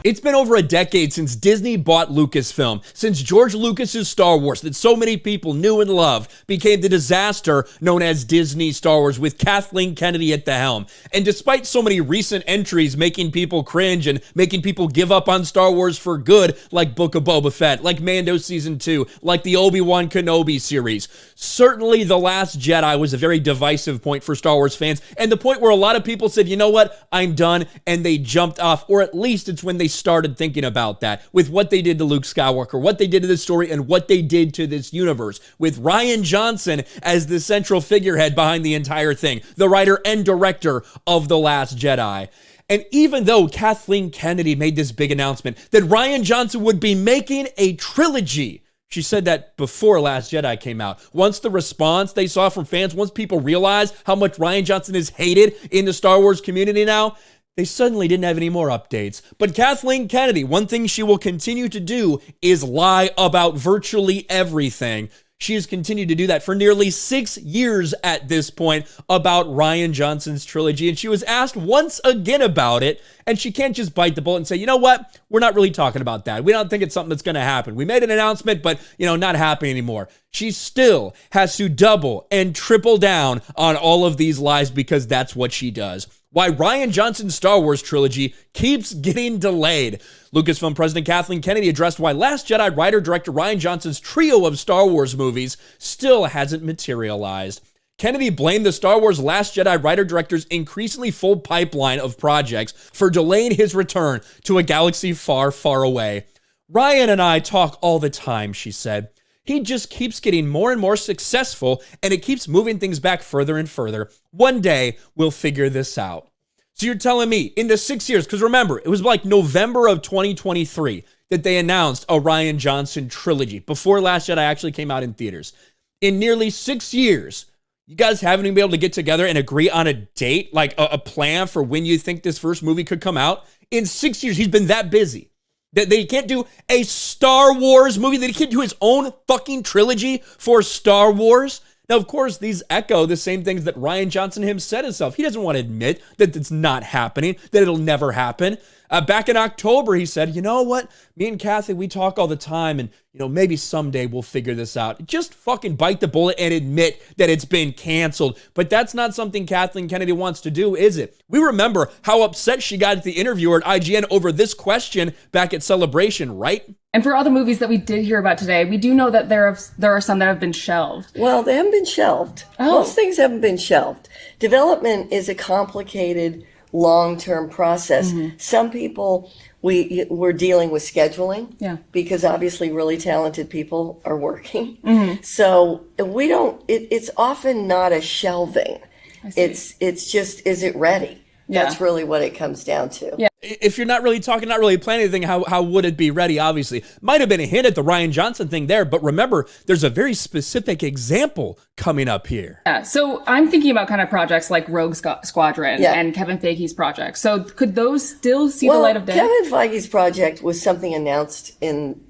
It's been over a decade since Disney bought Lucasfilm, since George Lucas's Star Wars that so many people knew and loved became the disaster known as Disney Star Wars with Kathleen Kennedy at the helm. And despite so many recent entries making people cringe and making people give up on Star Wars for good, like Book of Boba Fett, like Mando Season 2, like the Obi-Wan Kenobi series, certainly The Last Jedi was a very divisive point for Star Wars fans, and the point where a lot of people said, you know what, I'm done, and they jumped off, or at least it's when they started thinking about that with what they did to Luke Skywalker, what they did to this story, and what they did to this universe, with Rian Johnson as the central figurehead behind the entire thing, the writer and director of The Last Jedi. And even though Kathleen Kennedy made this big announcement that Rian Johnson would be making a trilogy, she said that before Last Jedi came out. Once the response they saw from fans, once people realized how much Rian Johnson is hated in the Star Wars community now, they suddenly didn't have any more updates. But Kathleen Kennedy, one thing she will continue to do is lie about virtually everything. She has continued to do that for nearly 6 years at this point about Rian Johnson's trilogy. And she was asked once again about it. And she can't just bite the bullet and say, you know what? We're not really talking about that. We don't think it's something that's going to happen. We made an announcement, but, not happening anymore. She still has to double and triple down on all of these lies because that's what she does. Why Rian Johnson's Star Wars trilogy keeps getting delayed. Lucasfilm President Kathleen Kennedy addressed why Last Jedi writer-director Rian Johnson's trio of Star Wars movies still hasn't materialized. Kennedy blamed the Star Wars Last Jedi writer-director's increasingly full pipeline of projects for delaying his return to a galaxy far, far away. Rian and I talk all the time, she said. He just keeps getting more and more successful, and it keeps moving things back further and further. One day, we'll figure this out. So you're telling me, in the 6 years, because remember, it was like November of 2023 that they announced a Rian Johnson trilogy, before Last Jedi actually came out in theaters. In nearly 6 years, you guys haven't even been able to get together and agree on a date, like a plan for when you think this first movie could come out? In 6 years, he's been that busy. That they can't do a Star Wars movie, that he can't do his own fucking trilogy for Star Wars. Now, of course, these echo the same things that Rian Johnson himself. He doesn't want to admit that it's not happening, that it'll never happen. Back in October, he said, you know what? Me and Kathy, we talk all the time, and, maybe someday we'll figure this out. Just fucking bite the bullet and admit that it's been canceled. But that's not something Kathleen Kennedy wants to do, is it? We remember how upset she got at the interviewer at IGN over this question back at Celebration, right? And for all the movies that we did hear about today, we do know that there are some that have been shelved. Well, they haven't been shelved. Oh. Most things haven't been shelved. Development is a complicated, long-term process. Mm-hmm. Some people, we're dealing with scheduling, because obviously really talented people are working. Mm-hmm. So it's often not a shelving. It's just, is it ready? Yeah. That's really what it comes down to. Yeah. If you're not really talking, not really planning anything, how would it be ready? Obviously, might have been a hint at the Rian Johnson thing there, but remember, there's a very specific example coming up here. Yeah, so I'm thinking about kind of projects like Rogue Squadron and Kevin Feige's project. So could those still see the light of day? Kevin Feige's project was something announced in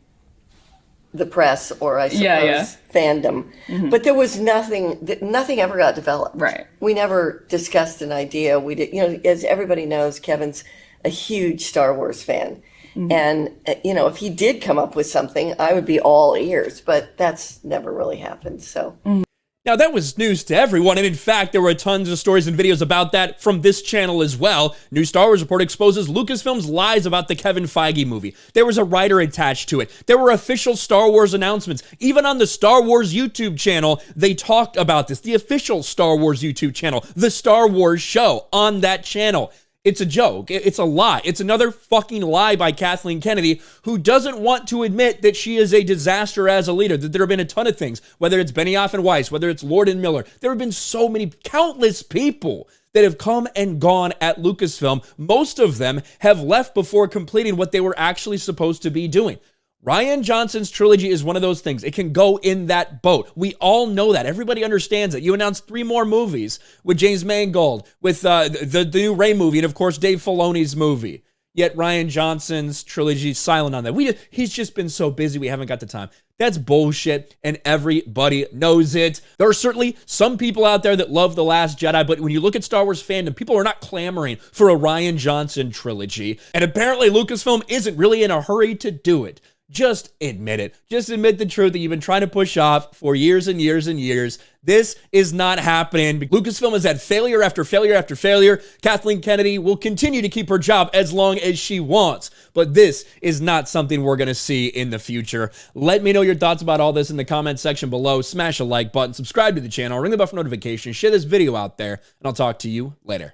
the press, or I suppose fandom, but there was nothing ever got developed. Right. We never discussed an idea. We did, as everybody knows, Kevin's a huge Star Wars fan. Mm-hmm. And, if he did come up with something, I would be all ears, but that's never really happened. So. Mm-hmm. Now, that was news to everyone, and in fact, there were tons of stories and videos about that from this channel as well. New Star Wars Report exposes Lucasfilm's lies about the Kevin Feige movie. There was a writer attached to it. There were official Star Wars announcements. Even on the Star Wars YouTube channel, they talked about this. The official Star Wars YouTube channel, the Star Wars Show on that channel. It's a joke. It's a lie. It's another fucking lie by Kathleen Kennedy, who doesn't want to admit that she is a disaster as a leader, that there have been a ton of things, whether it's Benioff and Weiss, whether it's Lord and Miller. There have been so many, countless people that have come and gone at Lucasfilm. Most of them have left before completing what they were actually supposed to be doing. Rian Johnson's trilogy is one of those things. It can go in that boat. We all know that. Everybody understands it. You announced 3 more movies with James Mangold, with the new Rey movie, and of course Dave Filoni's movie. Yet Rian Johnson's trilogy silent on that. He's just been so busy, we haven't got the time. That's bullshit, and everybody knows it. There are certainly some people out there that love The Last Jedi, but when you look at Star Wars fandom, people are not clamoring for a Rian Johnson trilogy. And apparently Lucasfilm isn't really in a hurry to do it. Just admit it. Just admit the truth that you've been trying to push off for years and years and years. This is not happening. Lucasfilm has had failure after failure after failure. Kathleen Kennedy will continue to keep her job as long as she wants. But this is not something we're going to see in the future. Let me know your thoughts about all this in the comment section below. Smash a like button, subscribe to the channel, ring the bell for notifications, share this video out there, and I'll talk to you later.